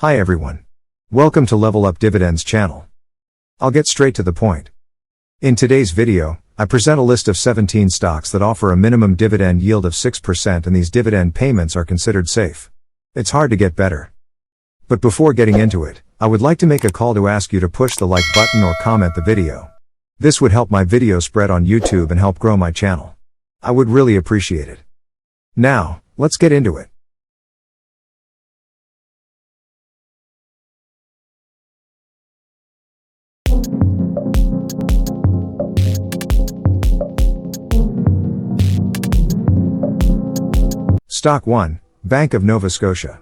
Hi everyone. Welcome to Level Up Dividends channel. I'll get straight to the point. In today's video, I present a list of 17 stocks that offer a minimum dividend yield of 6% and these dividend payments are considered safe. It's hard to get better. But before getting into it, I would like to make a call to ask you to push the like button or comment the video. This would help my video spread on YouTube and help grow my channel. I would really appreciate it. Now, let's get into it. Stock 1, Bank of Nova Scotia.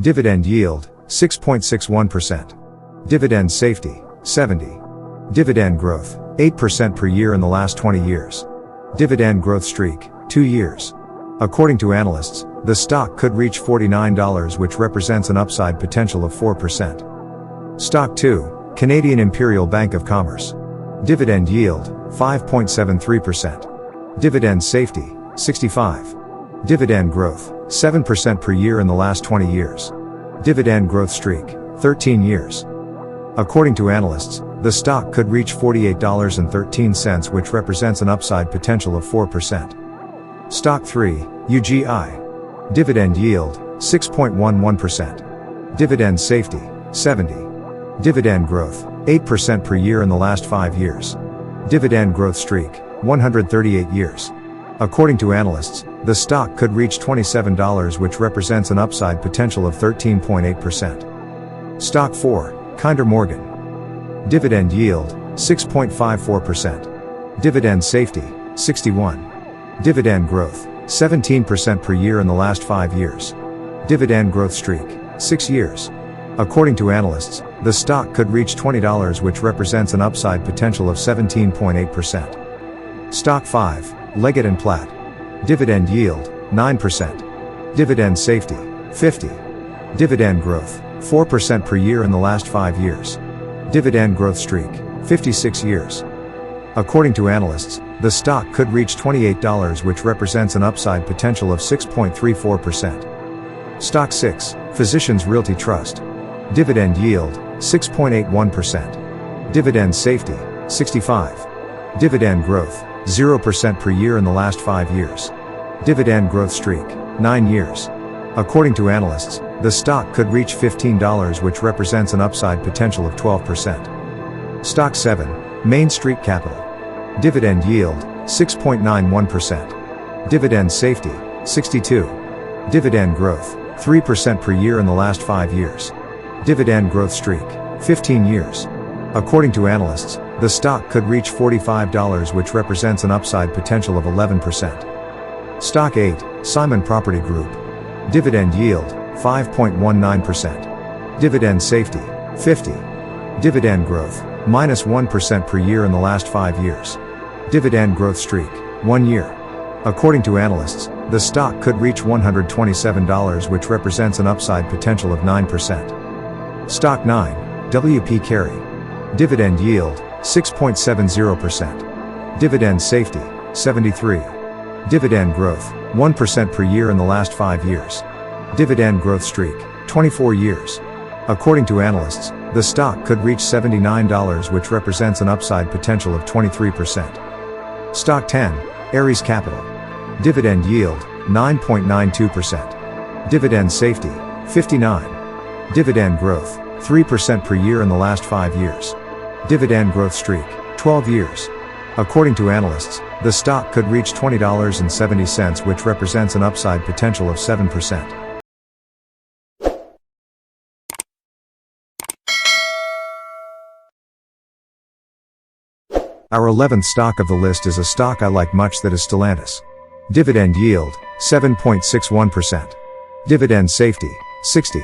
Dividend yield, 6.61%. Dividend safety, 70. Dividend growth, 8% per year in the last 20 years. Dividend growth streak, 2 years. According to analysts, the stock could reach $49, which represents an upside potential of 4%. Stock 2, Canadian Imperial Bank of Commerce. Dividend yield, 5.73%. Dividend safety, 65. Dividend growth, 7% per year in the last 20 years. Dividend growth streak, 13 years. According to analysts, the stock could reach $48.13, which represents an upside potential of 4%. Stock 3, UGI. Dividend yield, 6.11%. Dividend safety, 70. Dividend growth, 8% per year in the last 5 years. Dividend growth streak, 138 years. According to analysts, the stock could reach $27, which represents an upside potential of 13.8%. Stock 4, Kinder Morgan. Dividend yield, 6.54%. Dividend safety, 61. Dividend growth, 17% per year in the last 5 years. Dividend growth streak, 6 years. According to analysts, the stock could reach $20, which represents an upside potential of 17.8%. Stock 5, Leggett & Platt. Dividend yield, 9%. Dividend safety, 50. Dividend growth, 4% per year in the last 5 years. Dividend growth streak, 56 years. According to analysts, the stock could reach $28, which represents an upside potential of 6.34%. Stock 6, Physicians Realty Trust. Dividend yield, 6.81%. Dividend safety, 65. Dividend growth, 0% per year in the last 5 years. Dividend growth streak, 9 years. According to analysts, the stock could reach $15, which represents an upside potential of 12%. Stock 7, Main Street Capital. Dividend yield, 6.91%. Dividend safety, 62. Dividend growth, 3% per year in the last 5 years. Dividend growth streak, 15 years. According to analysts, the stock could reach $45, which represents an upside potential of 11%. Stock 8, Simon Property Group. Dividend yield, 5.19%. Dividend safety, 50. Dividend growth, -1% per year in the last 5 years. Dividend growth streak, 1 year. According to analysts, the stock could reach $127, which represents an upside potential of 9%. Stock 9, WP Carey. Dividend yield, 6.70%. Dividend safety, 73. Dividend growth, 1% per year in the last 5 years. Dividend growth streak, 24 years. According to analysts, the stock could reach $79, which represents an upside potential of 23%. Stock 10, Ares Capital. Dividend yield, 9.92%. Dividend safety, 59. Dividend growth, 3% per year in the last 5 years. Dividend growth streak, 12 years. According to analysts, the stock could reach $20.70, which represents an upside potential of 7%. Our 11th stock of the list is a stock I like much, that is Stellantis. Dividend yield, 7.61%. Dividend safety, 60.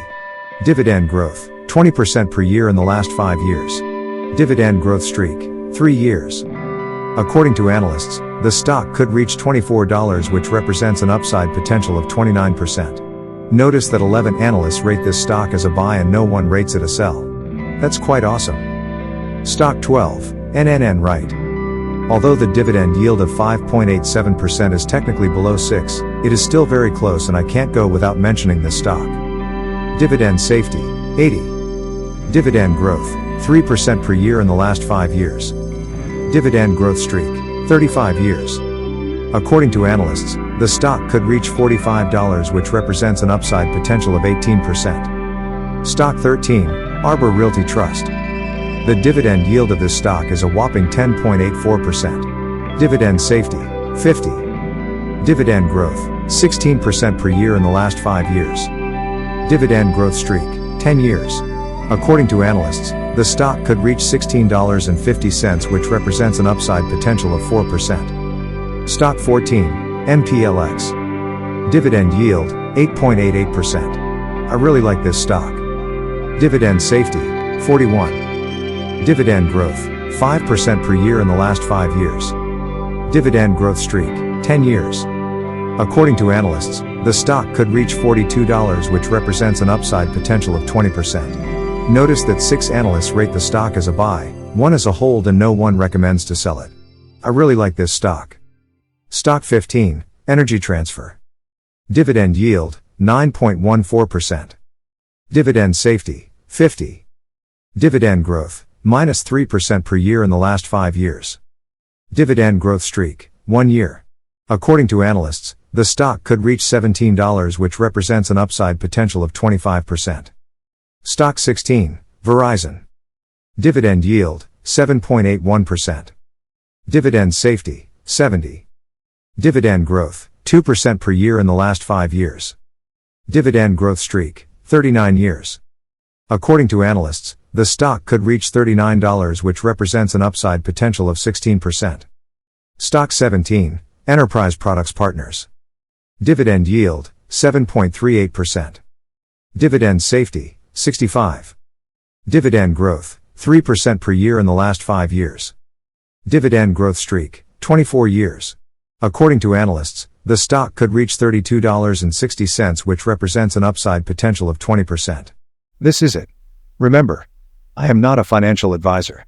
Dividend growth, 20% per year in the last 5 years. Dividend growth streak, 3 years. According to analysts, the stock could reach $24, which represents an upside potential of 29%. Notice that 11 analysts rate this stock as a buy and no one rates it a sell. That's quite awesome. Stock 12, NNN Wright. Although the dividend yield of 5.87% is technically below 6%, it is still very close and I can't go without mentioning this stock. Dividend safety, 80. Dividend growth, 3% per year in the last 5 years. Dividend growth streak, 35 years. According to analysts, the stock could reach $45, which represents an upside potential of 18%. Stock 13, Arbor Realty Trust. The dividend yield of this stock is a whopping 10.84%. Dividend safety, 50. Dividend growth, 16% per year in the last 5 years. Dividend growth streak, 10 years. According to analysts, the stock could reach $16.50, which represents an upside potential of 4%. Stock 14, MPLX. Dividend yield, 8.88%. I really like this stock. Dividend safety, 41. Dividend growth, 5% per year in the last 5 years. Dividend growth streak, 10 years. According to analysts, the stock could reach $42, which represents an upside potential of 20%. Notice that 6 analysts rate the stock as a buy, 1 as a hold, and no one recommends to sell it. I really like this stock. Stock 15, Energy Transfer. Dividend yield, 9.14%. Dividend safety, 50. Dividend growth, -3% per year in the last 5 years. Dividend growth streak, 1 year. According to analysts, the stock could reach $17, which represents an upside potential of 25%. Stock 16, Verizon. Dividend yield, 7.81%. Dividend safety, 70. Dividend growth, 2% per year in the last 5 years. Dividend growth streak, 39 years. According to analysts, the stock could reach $39, which represents an upside potential of 16%. Stock 17, Enterprise Products Partners. Dividend yield, 7.38%. Dividend safety, 65. Dividend growth, 3% per year in the last 5 years. Dividend growth streak, 24 years. According to analysts, the stock could reach $32.60, which represents an upside potential of 20%. This is it. Remember, I am not a financial advisor.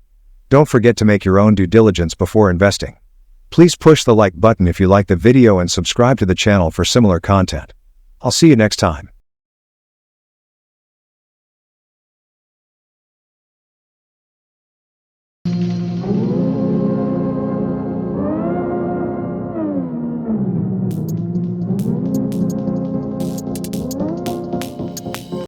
Don't forget to make your own due diligence before investing. Please push the like button if you like the video and subscribe to the channel for similar content. I'll see you next time.